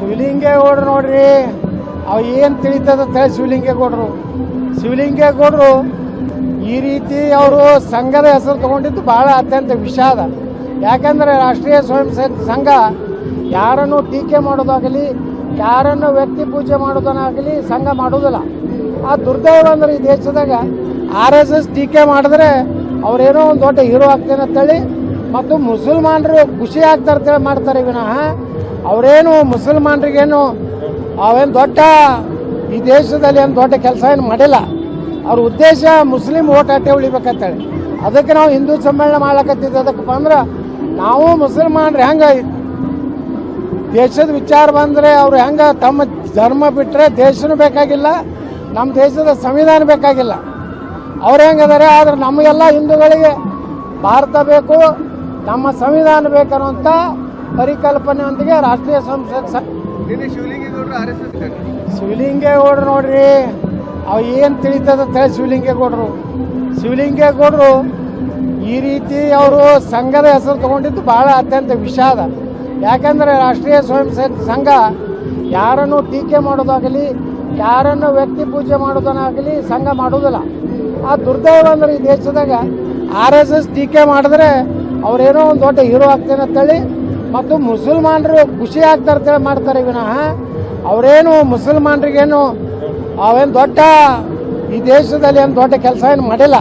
ಶಿವಲಿಂಗೇಗೌಡರು ನೋಡ್ರಿ, ಅವು ಏನು ತಿಳಿತದ ಶಿವಲಿಂಗೇಗೌಡರು ಈ ರೀತಿ ಅವರು ಸಂಘದ ಹೆಸರು ತಗೊಂಡಿದ್ದು ಬಹಳ ಅತ್ಯಂತ ವಿಷಾದ. ಯಾಕಂದರೆ ರಾಷ್ಟ್ರೀಯ ಸ್ವಯಂ ಸೇವಕ ಸಂಘ ಯಾರನ್ನು ಟೀಕೆ ಮಾಡೋದಾಗಲಿ, ಯಾರನ್ನು ವ್ಯಕ್ತಿ ಪೂಜೆ ಮಾಡೋದನ್ನಾಗಲಿ ಸಂಘ ಮಾಡೋದಿಲ್ಲ. ಆ ದುರ್ದೈವ ಅಂದ್ರೆ ಈ ದೇಶದಾಗ RSS ಟೀಕೆ ಮಾಡಿದ್ರೆ ಅವರೇನೋ ಒಂದು ದೊಡ್ಡ ಹೀರೋ ಆಗ್ತೇನೆ ಅಂತೇಳಿ ಮತ್ತು ಮುಸಲ್ಮಾನರು ಖುಷಿ ಆಗ್ತಾರೆ ಅಂತೇಳಿ ಮಾಡ್ತಾರೆ ವಿನಃ ಅವರೇನು ಮುಸಲ್ಮಾನರಿಗೇನು ಅವೇನು ದೊಡ್ಡ ಈ ದೇಶದಲ್ಲಿ ಏನು ದೊಡ್ಡ ಕೆಲಸ ಏನು ಮಾಡಿಲ್ಲ. ಅವ್ರ ಉದ್ದೇಶ ಮುಸ್ಲಿಂ ಓಟ್ ಅಟ್ಟೆ ಉಳಿಬೇಕಂತೇಳಿ. ಅದಕ್ಕೆ ನಾವು ಹಿಂದೂ ಸಮ್ಮೇಳನ ಮಾಡ್ಲಕತ್ತಿದ್ದ ಅದಕ್ಕಪ್ಪ ಅಂದ್ರೆ ನಾವು ಮುಸಲ್ಮಾನರು ಹೆಂಗೆ ದೇಶದ ವಿಚಾರ ಬಂದರೆ ಅವ್ರು ಹೆಂಗೆ ತಮ್ಮ ಧರ್ಮ ಬಿಟ್ಟರೆ ದೇಶನೂ ಬೇಕಾಗಿಲ್ಲ, ನಮ್ಮ ದೇಶದ ಸಂವಿಧಾನ ಬೇಕಾಗಿಲ್ಲ. ಅವ್ರು ಹೆಂಗದಾರೆ. ಆದರೆ ನಮಗೆಲ್ಲ ಹಿಂದೂಗಳಿಗೆ ಭಾರತ ಬೇಕು, ನಮ್ಮ ಸಂವಿಧಾನ ಬೇಕನ್ನುವಂಥ ಪರಿಕಲ್ಪನೆಯೊಂದಿಗೆ ರಾಷ್ಟ್ರೀಯ ಶಿವಲಿಂಗೇಗೌಡರು ನೋಡ್ರಿ, ಅವು ಏನು ತಿಳಿತದ ಶಿವಲಿಂಗೇಗೌಡರು ಈ ರೀತಿ ಅವರು ಸಂಘದ ಹೆಸರು ತಗೊಂಡಿದ್ದು ಬಹಳ ಅತ್ಯಂತ ವಿಷಾದ. ಯಾಕಂದರೆ ರಾಷ್ಟ್ರೀಯ ಸ್ವಯಂ ಸೇವಕ ಸಂಘ ಯಾರನ್ನು ಟೀಕೆ ಮಾಡೋದಾಗಲಿ, ಯಾರನ್ನು ವ್ಯಕ್ತಿ ಪೂಜೆ ಮಾಡೋದನ್ನಾಗಲಿ ಸಂಘ ಮಾಡೋದಿಲ್ಲ. ಆ ದುರ್ದೈವ ಅಂದ್ರೆ ಈ ದೇಶದಾಗ RSS ಟೀಕೆ ಮಾಡಿದ್ರೆ ಅವರೇನೋ ಒಂದು ದೊಡ್ಡ ಹೀರೋ ಆಗ್ತೇನೆ ಅಂತೇಳಿ ಮತ್ತು ಮುಸಲ್ಮಾನರು ಖುಷಿ ಆಗ್ತಾರೆ ಅಂತೇಳಿ ಮಾಡ್ತಾರೆ ವಿನಃ ಅವರೇನು ಮುಸಲ್ಮಾನರಿಗೇನು ಅವೇನು ದೊಡ್ಡ ಈ ದೇಶದಲ್ಲಿ ಏನು ದೊಡ್ಡ ಕೆಲಸ ಏನು ಮಾಡಿಲ್ಲ.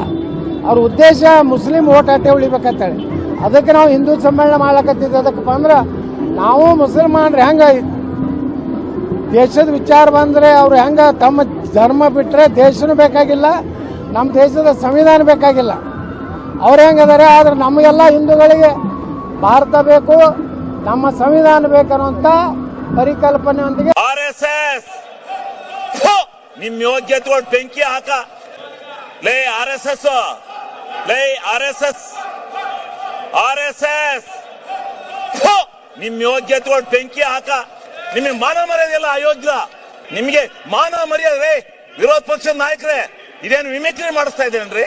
ಅವ್ರ ಉದ್ದೇಶ ಮುಸ್ಲಿಂ ಓಟ್ ಅಟ್ಟೆ ಉಳಿಬೇಕಂತೇಳಿ. ಅದಕ್ಕೆ ನಾವು ಹಿಂದೂ ಸಮ್ಮೇಳನ ಮಾಡ್ಲಕತ್ತಿದ್ದ ಅದಕ್ಕಪ್ಪ ಅಂದ್ರೆ ನಾವು ಮುಸಲ್ಮಾನರು ಹೆಂಗೆ ದೇಶದ ವಿಚಾರ ಬಂದರೆ ಅವ್ರು ಹೆಂಗೆ ತಮ್ಮ ಧರ್ಮ ಬಿಟ್ಟರೆ ದೇಶನೂ ಬೇಕಾಗಿಲ್ಲ, ನಮ್ಮ ದೇಶದ ಸಂವಿಧಾನ ಬೇಕಾಗಿಲ್ಲ. ಅವ್ರು ಹೆಂಗದಾರೆ. ಆದರೆ ನಮಗೆಲ್ಲ ಹಿಂದೂಗಳಿಗೆ ಭಾರತ ಬೇಕು, ನಮ್ಮ ಸಂವಿಧಾನ ಬೇಕನ್ನುವಂಥ ಪರಿಕಲ್ಪನೆಯೊಂದಿಗೆ RSS ನಿಮ್ ಯೋಗ್ಯತೆ ಬೆಂಕಿ ಹಾಕ ಲೇ RSS ನಿಮ್ ಯೋಗ್ಯತೆ ಬೆಂಕಿ ಹಾಕ. ನಿಮಗೆ ಮಾನ ಮರ್ಯಾದೆ ಇಲ್ಲ ಅಯೋಗ್ಯ. ನಿಮಗೆ ಮಾನ ಮರ್ಯಾದೆ ವಿರೋಧ ಪಕ್ಷದ ನಾಯಕರೇ ಇದೇನು ವಿಮಿಕ್ರಿ ಮಾಡಿಸ್ತಾ ಇದ್ದೇನ್ರಿ?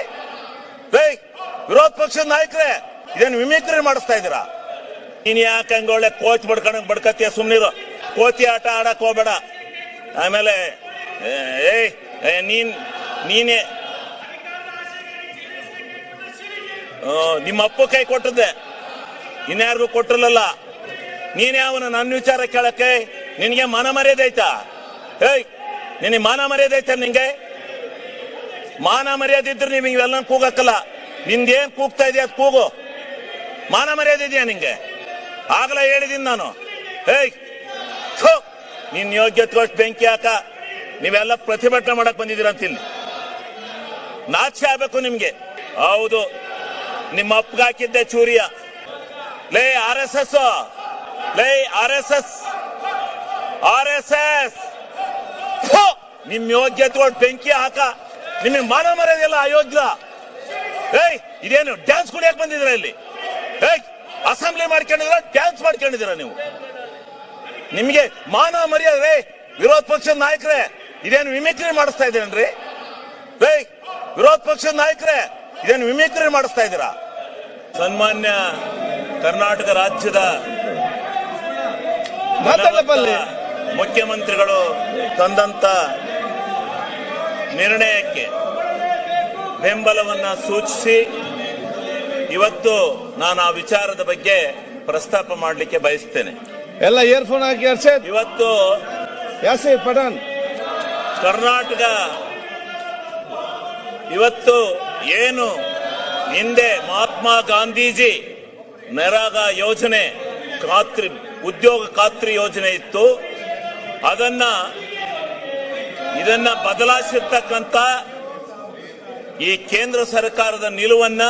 ವಿರೋಧ ಪಕ್ಷದ ನಾಯಕರೇ ಇದೇನು ವಿಮಿಕ್ರಿ ಮಾಡಿಸ್ತಾ ಇದ್ದೀರಾ? ನೀನ್ ಯಾಕೆ ಹಂಗ ಒಳ್ಳೆ ಕೋಚ್ ಬಡ್ಕತ್ತೀಯ? ಸುಮ್ನಿರು, ಕೋತಿ ಆಟ ಆಡಕ್ ಹೋಗ್ಬೇಡ. ಆಮೇಲೆ ನೀನೇ ನಿಮ್ಮ ಅಪ್ಪ ಕೈ ಕೊಟ್ಟದ್ದೆ, ಇನ್ಯಾರಿಗೂ ಕೊಟ್ಟಿರಲಿಲ್ಲ. ನೀನೇ ಅವನ ನನ್ನ ವಿಚಾರ ಕೇಳಕ್ಕೆ ನಿನಗೆ ಮಾನ ಮರ್ಯಾದೆ ಐತಾ? ನಿನಗೆ ಮಾನ ಮರ್ಯಾದೆ ಐತ? ನಿಂಗೆ ಮಾನ ಮರ್ಯಾದೆ ಇದ್ರೆ ನೀವು ಇವೆಲ್ಲ ಕೂಗಕ್ಕಲ್ಲ. ನಿಂದೇನ್ ಕೂಗ್ತಾ ಇದೆಯಾ ಅದು ಕೂಗು. ಮಾನ ಮರ್ಯಾದೆ ಇದೆಯಾ ನಿಂಗೆ? ಆಗ್ಲೇ ಹೇಳಿದೀನಿ ನಾನು. ನಿನ್ ಯೋಗ್ಯತೆ ಬೆಂಕಿ ಹಾಕ. ನೀವೆಲ್ಲ ಪ್ರತಿಭಟನೆ ಮಾಡಕ್ ಬಂದಿದ್ದೀರ ಅಂತಿಲ್ಲಿ. ನಾಚಿಕೆ ಆಗ್ಬೇಕು ನಿಮ್ಗೆ. ಹೌದು, ನಿಮ್ಮ ಅಪ್ಪಗ ಹಾಕಿದ್ದೆ ಚೂರಿಯ. ಲೇ RSS ನಿಮ್ ಯೋಗ್ಯತೆ ಬೆಂಕಿ ಹಾಕ. ನಿಮಗೆ ಮಾನ ಮರ್ಯಾದೆ ಇಲ್ಲ ಅಯೋಗ್ಯ. ಇದೇನು ಡ್ಯಾನ್ಸ್ ಕುಡಿಯಕ್ ಬಂದಿದ್ದೀರ ಇಲ್ಲಿ? ಅಸೆಂಬ್ಲಿ ಮಾಡ್ಕೊಂಡಿದ್ರ, ಡ್ಯಾನ್ಸ್ ಮಾಡ್ಕೊಂಡಿದ್ದೀರ ನೀವು? ನಿಮ್ಗೆ ಮಾನ ಮರ್ಯಾದೆ ವಿರೋಧ ಪಕ್ಷದ ನಾಯಕರೇ ಇದೇನು ವಿಮಿಕ್ರಿ ಮಾಡಿಸ್ತಾ ಇದ್ದೇನ್ರಿ? ವಿರೋಧ ಪಕ್ಷದ ನಾಯಕರೇ ಇದೇನು ವಿಮಿಕ್ರಿ ಮಾಡಿಸ್ತಾ ಇದ್ದೀರಾ? ಸನ್ಮಾನ್ಯ ಕರ್ನಾಟಕ ರಾಜ್ಯದ ಮುಖ್ಯಮಂತ್ರಿಗಳು ತಂದಂತ ನಿರ್ಣಯಕ್ಕೆ ಬೆಂಬಲವನ್ನ ಸೂಚಿಸಿ ಇವತ್ತು ನಾನು ಆ ವಿಚಾರದ ಬಗ್ಗೆ ಪ್ರಸ್ತಾಪ ಮಾಡಲಿಕ್ಕೆ ಬಯಸ್ತೇನೆ. ಎಲ್ಲ ಇಯರ್ಫೋನ್ ಹಾಕಿ ಇವತ್ತು ಯಾಸೀರ್ ಪಠಾಣ್ ಕರ್ನಾಟಕ ಇವತ್ತು ಏನು ಹಿಂದೆ ಮಹಾತ್ಮ ಗಾಂಧೀಜಿ ನರೇಗಾ ಯೋಜನೆ ಉದ್ಯೋಗ ಖಾತ್ರಿ ಯೋಜನೆ ಇತ್ತು, ಇದನ್ನ ಬದಲಾಯಿಸಿರ್ತಕ್ಕಂಥ ಈ ಕೇಂದ್ರ ಸರ್ಕಾರದ ನಿಲುವನ್ನ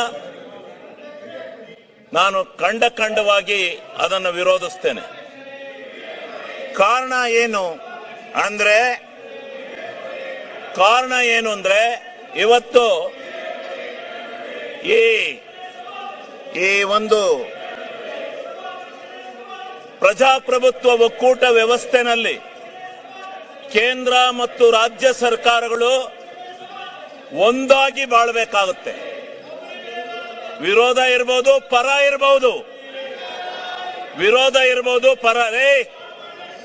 ನಾನು ಖಂಡವಾಗಿ ಅದನ್ನು ವಿರೋಧಿಸ್ತೇನೆ. ಕಾರಣ ಏನು ಅಂದ್ರೆ ಇವತ್ತು ಈ ಒಂದು ಪ್ರಜಾಪ್ರಭುತ್ವ ಒಕ್ಕೂಟ ವ್ಯವಸ್ಥೆನಲ್ಲಿ ಕೇಂದ್ರ ಮತ್ತು ರಾಜ್ಯ ಸರ್ಕಾರಗಳು ಒಂದಾಗಿ ಬಾಳಬೇಕಾಗುತ್ತೆ. ವಿರೋಧ ಇರಬಹುದು, ಪರ ಇರಬಹುದು.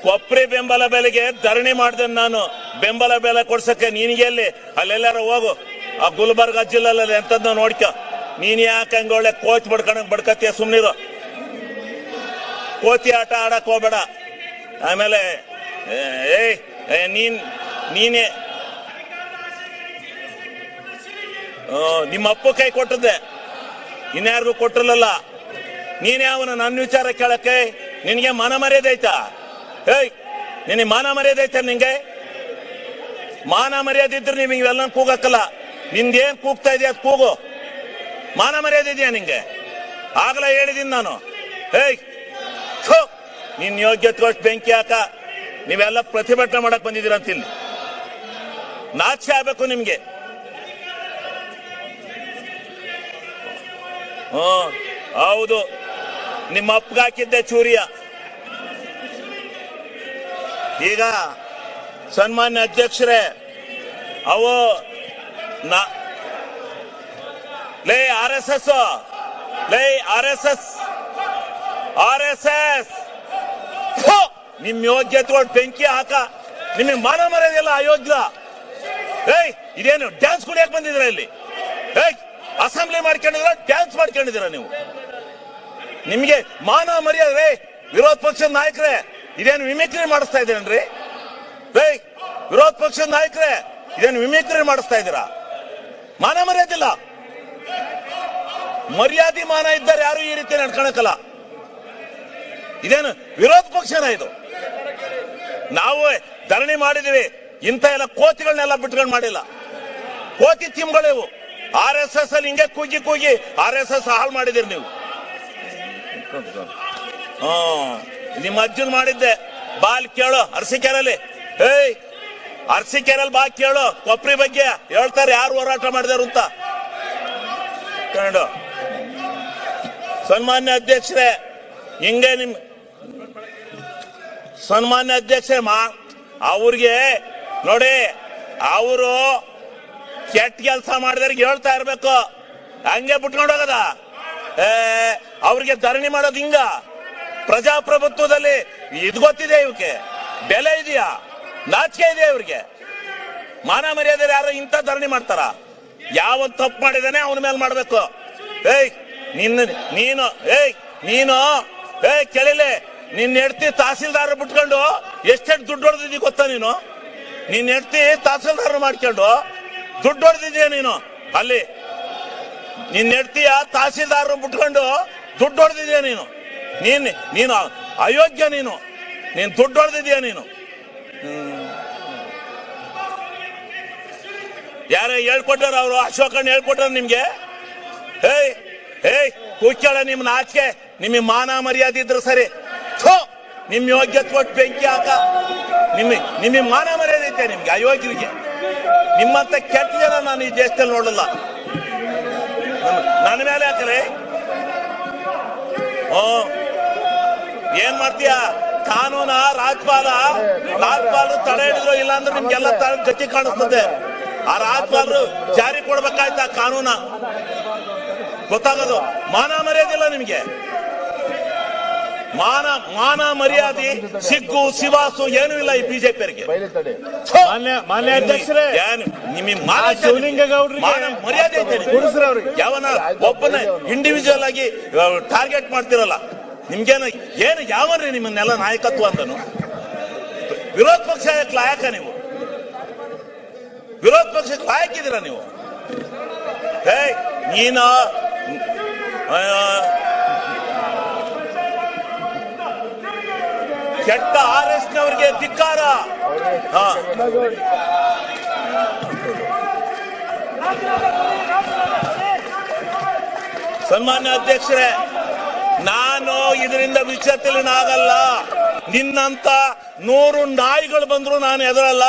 ಕೊಬ್ಬರಿ ಬೆಂಬಲ ಬೆಲೆಗೆ ಧರಣಿ ಮಾಡಿದೆ ನಾನು. ಬೆಂಬಲ ಬೆಲೆ ಕೊಡ್ಸಕ್ಕೆ ನಿನಗೆ ಎಲ್ಲಿ? ಅಲ್ಲೆಲ್ಲಾರ ಹೋಗು, ಆ ಗುಲ್ಬರ್ಗ ಜಿಲ್ಲೆಲ್ಲ ಎಂತದ್ದು ನೋಡ್ಕೊ. ನೀನ್ ಯಾಕೆ ಹಂಗ ಒಳ್ಳೆ ಕೋಚ್ ಬಡ್ಕತ್ತೀಯ? ಸುಮ್ನಿರು, ಕೋತಿ ಆಟ ಆಡಕ್ ಹೋಗ್ಬೇಡ. ಆಮೇಲೆ ನೀನೇ ನಿಮ್ಮ ಅಪ್ಪ ಕೈ ಕೊಟ್ಟದ್ದೆ, ಇನ್ಯಾರಿಗೂ ಕೊಟ್ಟಿರಲಿಲ್ಲ. ನೀನೇ ಅವನ ನನ್ನ ವಿಚಾರ ಕೇಳಕ್ಕೆ ನಿನಗೆ ಮಾನ ಮರ್ಯಾದೆ ಐತಾ? ನಿನಗೆ ಮಾನ ಮರ್ಯಾದೆ ಐತ? ನಿಂಗೆ ಮಾನ ಮರ್ಯಾದೆ ಇದ್ರೆ ನೀವು ಇವೆಲ್ಲ ಕೂಗಕ್ಕಲ್ಲ. ನಿಂದೇನ್ ಕೂಗ್ತಾ ಇದೆಯಾ ಅದು ಕೂಗು. ಮಾನ ಮರ್ಯಾದೆ ಇದೆಯಾ ನಿಂಗೆ? ಆಗ್ಲೇ ಹೇಳಿದೀನಿ ನಾನು. ನಿನ್ ಯೋಗ್ಯತೆ ಬೆಂಕಿ ಹಾಕ. ನೀವೆಲ್ಲ ಪ್ರತಿಭಟನೆ ಮಾಡಕ್ ಬಂದಿದ್ದೀರ ಅಂತ ಇಲ್ಲಿ ನಾಚಿಕೆ ಆಗ್ಬೇಕು ನಿಮ್ಗೆ. ಹೌದು, ನಿಮ್ಮ ಅಪ್ಪಗೆ ಹಾಕಿದ್ದೆ ಚೂರಿಯ. ಈಗ ಸನ್ಮಾನ್ಯ ಅಧ್ಯಕ್ಷರೇ, ಅವು ಲೇ RSS ನಿಮ್ ಯೋಗ್ಯತೆ ಬೆಂಕಿ ಹಾಕ. ನಿಮಗೆ ಮಾನ ಮರ್ಯಾದೆಲ್ಲ ಅಯೋಗ್ಯ. ಇದೇನು ಡ್ಯಾನ್ಸ್ ಕುಡಿಯಕ್ ಬಂದಿದ್ರ ಇಲ್ಲಿ? ಅಸೆಂಬ್ಲಿ ಮಾಡ್ಕೊಂಡಿದ್ರ, ಡ್ಯಾನ್ಸ್ ಮಾಡ್ಕೊಂಡಿದ್ದೀರ ನೀವು? ನಿಮ್ಗೆ ಮಾನ ಮರ್ಯಾದೆ? ವಿರೋಧ ಪಕ್ಷದ ನಾಯಕರೇ, ಇದೇನು ಮಿಮಿಕ್ರಿ ಮಾಡಿಸ್ತಾ ಇದ್ದೀರೇನ್ರಿ? ವಿರೋಧ ಪಕ್ಷದ ನಾಯಕರೇ, ಇದೇನು ಮಿಮಿಕ್ರಿ ಮಾಡಿಸ್ತಾ ಇದ್ದೀರಾ? ಮಾನ ಮರ್ಯಾದಿಲ್ಲ. ಮರ್ಯಾದೆ ಮಾನ ಇದ್ದಾರೆ ಯಾರು ಈ ರೀತಿ ನಡ್ಕೊಳಕಲ್ಲ. ಇದೇನು ವಿರೋಧ ಪಕ್ಷನ ಇದು? ನಾವು ಧರಣಿ ಮಾಡಿದೀವಿ, ಇಂಥ ಎಲ್ಲ ಕೋತಿಗಳನ್ನೆಲ್ಲ ಬಿಟ್ಕೊಂಡು ಮಾಡಿಲ್ಲ. ಕೋತಿ ತಿಮ್ಗಳಿವು. RSS ಅಲ್ಲಿ ಹಿಂಗೆ ಕೂಗಿ RSS ಹಾಳು ಮಾಡಿದಿರಿ ನೀವು. ನಿಮ್ಮ ಅಜ್ಜನ್ ಮಾಡಿದ್ದೆ. ಬಾಲ್ ಕೇಳು ಅರಸೀಕೆರೆಯಲ್ಲಿ. ಅರಸೀಕೆರೆಯಲ್ಲಿ ಬಾ ಕೇಳು, ಕೊಬ್ಬರಿ ಬಗ್ಗೆ ಹೇಳ್ತಾರೆ ಯಾರು ಹೋರಾಟ ಮಾಡಿದಾರು ಅಂತ. ಕಂಡು ಸನ್ಮಾನ್ಯ ಅಧ್ಯಕ್ಷರೇ, ಹಿಂಗೆ ನಿಮ್ ಸನ್ಮಾನ್ಯ ಅಧ್ಯಕ್ಷರೇ, ಅವ್ರಿಗೆ ನೋಡಿ, ಅವರು ಕೆಟ್ಟ ಕೆಲಸ ಮಾಡಿದವ್ರಿಗೆ ಹೇಳ್ತಾ ಇರ್ಬೇಕು, ಹಂಗೆ ಬಿಟ್ಕೊಂಡು ಹೋಗದ. ಅವ್ರಿಗೆ ಧರಣಿ ಮಾಡೋದು ಹಿಂಗ? ಪ್ರಜಾಪ್ರಭುತ್ವದಲ್ಲಿ ಇದು ಗೊತ್ತಿದೆ, ಇವಕ್ಕೆ ಬೆಲೆ ಇದೆಯಾ? ನಾಚಿಕೆ ಇದೆಯಾ ಇವ್ರಿಗೆ? ಮಾನ ಮರ್ಯಾದೆ ಯಾರು ಇಂಥ ಧರಣಿ ಮಾಡ್ತಾರ? ಯಾವ ತಪ್ಪು ಮಾಡಿದಾನೆ ಅವನ ಮೇಲೆ ಮಾಡ್ಬೇಕು. ನೀನು ಕೇಳಿಲೆ, ನಿನ್ನ ಹೆಂಡತಿ ತಹಸೀಲ್ದಾರ್ ಬಿಟ್ಕೊಂಡು ಎಷ್ಟೆಷ್ಟು ದುಡ್ಡು ಹೊಡೆದಿದ್ದೀ ಗೊತ್ತಾ ನೀನು? ನಿನ್ನ ಹೆಂಡತಿ ತಹಸೀಲ್ದಾರ್ ಮಾಡ್ಕೊಂಡು ದುಡ್ಡು ಹೊಡೆದಿದ್ದೀಯ ನೀನು. ಅಲ್ಲಿ ನಿನ್ನ ಹೆಂಡತಿಯ ತಹಸೀಲ್ದಾರ್ ಬಿಟ್ಕೊಂಡು ದುಡ್ಡು ಹೊಡೆದಿದ್ದೀಯ ನೀನು. ನೀನು ಅಯೋಗ್ಯ. ನೀನು ದುಡ್ಡು ಹೊಡೆದಿದ್ದೀಯ ನೀನು. ಯಾರೇ ಹೇಳ್ಕೊಟ್ಟಾರ? ಅವರು ಅಶೋಕಣ್ಣ ಹೇಳ್ಕೊಟ್ಟಾರ ನಿಮ್ಗೆ? ಕೂಕ್ಯಾಳ ನಿಮ್ ನಾಚಿಕೆ. ನಿಮಗೆ ಮಾನ ಮರ್ಯಾದೆ ಇದ್ರೆ ಸರಿ. ನಿಮ್ ಯೋಗ್ಯತೆ ಕೊಟ್ಟು ಬೆಂಕಿ ಹಾಕ. ನಿಮಗೆ ಮಾನ ಮರ್ಯಾದೆ ಐತೆ ನಿಮ್ಗೆ? ಅಯೋಗ್ಯರಿಗೆ ನಿಮ್ಮಂತ ಕೆಟ್ಟ ಜನ ನಾನು ಈ ದೇಶದಲ್ಲಿ ನೋಡಲ್ಲ. ನನ್ನ ಮೇಲೆ ಹಾಕರೆ ಏನ್ ಮಾಡ್ತೀಯ? ಕಾನೂನ ರಾಜ್ಪಾಲರು ತಡೆ ಹಿಡಿದ್ರು, ಇಲ್ಲಾಂದ್ರೆ ನಿಮ್ಗೆಲ್ಲ ಗತಿ ಕಾಣಿಸ್ತದೆ. ಆ ರಾಜ್ಪಾಲರು ಜಾರಿ ಕೊಡ್ಬೇಕಾಯ್ತಾ ಕಾನೂನ? ಗೊತ್ತಾಗೋದು. ಮಾನ ಮರ್ಯಾದಿಲ್ಲ ನಿಮ್ಗೆ. ಮಾನ ಮರ್ಯಾದೆ, ಸಿಗ್ಗು ಸಿವಾಸು ಏನೂ ಇಲ್ಲ ಈ ಬಿಜೆಪಿಯವರಿಗೆ. ಮಾನ್ಯ ಅಧ್ಯಕ್ಷರೇ, ನಿಮಗೆ ಮರ್ಯಾದೆ ಐತೆ? ಯಾವನ ಒಬ್ಬನ ಇಂಡಿವಿಜುವಲ್ ಆಗಿ ಟಾರ್ಗೆಟ್ ಮಾಡ್ತಿರಲ್ಲ. ನಿಮ್ಗೇನು ಯಾವನ್ರಿ ನಿಮ್ಮನ್ನೆಲ್ಲ ನಾಯಕತ್ವ ಅಂದನು? ವಿರೋಧ ಪಕ್ಷ ಲಾಯಕ ನೀವು? ವಿರೋಧ ಪಕ್ಷಕ್ಕೆ ಲಾಯಕಿದ್ದೀರಾ ನೀವು? ನೀನು ಕೆಟ್ಟ RSSನವರಿಗೆ ಧಿಕ್ಕಾರ. ಸನ್ಮಾನ್ಯ ಅಧ್ಯಕ್ಷರೇ, ನಾನು ಇದರಿಂದ ವಿಚಲಿತನಾಗಲ್ಲ. ನಿನ್ನಂತ 100 ನಾಯಿಗಳು ಬಂದ್ರು ನಾನು ಎದುರಲ್ಲ.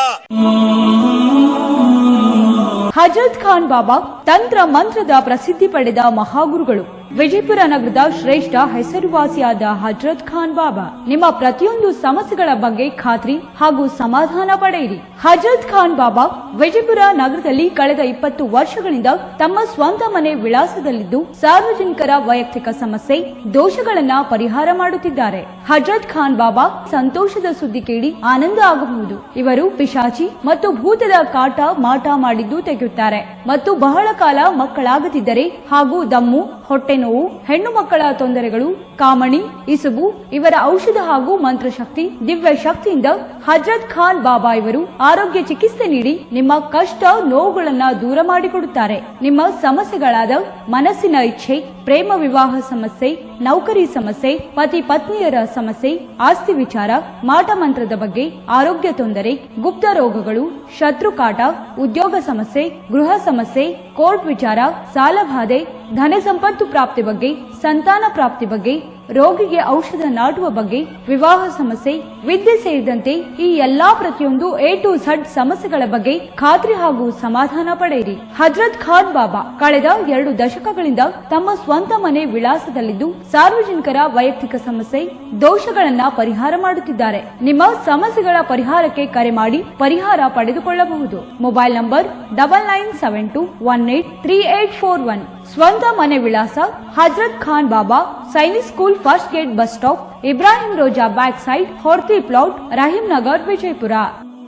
ಹಜರತ್ ಖಾನ್ ಬಾಬಾ ತಂತ್ರ ಮಂತ್ರದ ಪ್ರಸಿದ್ಧಿ ಪಡೆದ ಮಹಾಗುರುಗಳು. ವಿಜಯಪುರ ನಗರದ ಶ್ರೇಷ್ಠ ಹೆಸರುವಾಸಿಯಾದ ಹಜರತ್ ಖಾನ್ ಬಾಬಾ. ನಿಮ್ಮ ಪ್ರತಿಯೊಂದು ಸಮಸ್ಯೆಗಳ ಬಗ್ಗೆ ಖಾತ್ರಿ ಹಾಗೂ ಸಮಾಧಾನ ಪಡೆಯಿರಿ. ಹಜರತ್ ಖಾನ್ ಬಾಬಾ ವಿಜಯಪುರ ನಗರದಲ್ಲಿ ಕಳೆದ 20 ವರ್ಷಗಳಿಂದ ತಮ್ಮ ಸ್ವಂತ ಮನೆ ವಿಳಾಸದಲ್ಲಿದ್ದು ಸಾರ್ವಜನಿಕರ ವೈಯಕ್ತಿಕ ಸಮಸ್ಯೆ ದೋಷಗಳನ್ನ ಪರಿಹಾರ ಮಾಡುತ್ತಿದ್ದಾರೆ. ಹಜರತ್ ಖಾನ್ ಬಾಬಾ ಸಂತೋಷದ ಸುದ್ದಿ ಕೇಳಿ ಆನಂದ ಆಗಬಹುದು. ಇವರು ಪಿಶಾಚಿ ಮತ್ತು ಭೂತದ ಕಾಟ ಮಾಟ ಮಾಡಿದ್ದು ತೆಗೆಯುತ್ತಾರೆ ಮತ್ತು ಬಹಳ ಕಾಲ ಮಕ್ಕಳಾಗದಿದ್ದರೆ ಹಾಗೂ ದಮ್ಮು, ಹೊಟ್ಟೆ ನೋವು, ಹೆಣ್ಣು ಮಕ್ಕಳ ತೊಂದರೆಗಳು, ಕಾಮಣಿ, ಇಸುಬು ಇವರ ಔಷಧ ಹಾಗೂ ಮಂತ್ರಶಕ್ತಿ, ದಿವ್ಯ ಶಕ್ತಿಯಿಂದ ಹಜರತ್ ಖಾನ್ ಬಾಬಾ ಇವರು ಆರೋಗ್ಯ ಚಿಕಿತ್ಸೆ ನೀಡಿ ನಿಮ್ಮ ಕಷ್ಟ ನೋವುಗಳನ್ನ ದೂರ ಮಾಡಿಕೊಡುತ್ತಾರೆ. ನಿಮ್ಮ ಸಮಸ್ಯೆಗಳಾದ ಮನಸ್ಸಿನ ಇಚ್ಛೆ, ಪ್ರೇಮ ವಿವಾಹ ಸಮಸ್ಯೆ, ನೌಕರಿ ಸಮಸ್ಯೆ, ಪತಿ ಪತ್ನಿಯರ ಸಮಸ್ಯೆ, ಆಸ್ತಿ ವಿಚಾರ, ಮಾಟ ಮಂತ್ರದ ಬಗ್ಗೆ, ಆರೋಗ್ಯ ತೊಂದರೆ, ಗುಪ್ತ ರೋಗಗಳು, ಶತ್ರುಕಾಟ, ಉದ್ಯೋಗ ಸಮಸ್ಯೆ, ಗೃಹ ಸಮಸ್ಯೆ, ಕೋರ್ಟ್ ವಿಚಾರ, ಸಾಲಬಾಧೆ, ಧನ ಸಂಪತ್ತು ಪ್ರಾಪ್ತಿ ಬಗ್ಗೆ, ಸಂತಾನ ಪ್ರಾಪ್ತಿ ಬಗ್ಗೆ, ರೋಗಿಗೆ ಔಷಧ ನಾಟುವ ಬಗ್ಗೆ, ವಿವಾಹ ಸಮಸ್ಯೆ, ವಿದ್ಯೆ ಸೇರಿದಂತೆ ಈ ಎಲ್ಲಾ ಪ್ರತಿಯೊಂದು A to Z ಸಮಸ್ಯೆಗಳ ಬಗ್ಗೆ ಖಾತ್ರಿ ಹಾಗೂ ಸಮಾಧಾನ ಪಡೆಯಿರಿ. ಹಜರತ್ ಖಾನ್ ಬಾಬಾ ಕಳೆದ 2 ದಶಕಗಳಿಂದ ತಮ್ಮ ಸ್ವಂತ ಮನೆ ವಿಳಾಸದಲ್ಲಿದ್ದು ಸಾರ್ವಜನಿಕರ ವೈಯಕ್ತಿಕ ಸಮಸ್ಯೆ ದೋಷಗಳನ್ನ ಪರಿಹಾರ ಮಾಡುತ್ತಿದ್ದಾರೆ. ನಿಮ್ಮ ಸಮಸ್ಯೆಗಳ ಪರಿಹಾರಕ್ಕೆ ಕರೆ ಮಾಡಿ ಪರಿಹಾರ ಪಡೆದುಕೊಳ್ಳಬಹುದು. Mobile number 9972183841. ಸ್ವಂತ ಮನೆ ವಿಳಾಸ Hazrat Khan Baba, Sainik school, first gate, bus stop, Ibrahim Roza back side, Horti plot, Rahim Nagar, Vijayapura.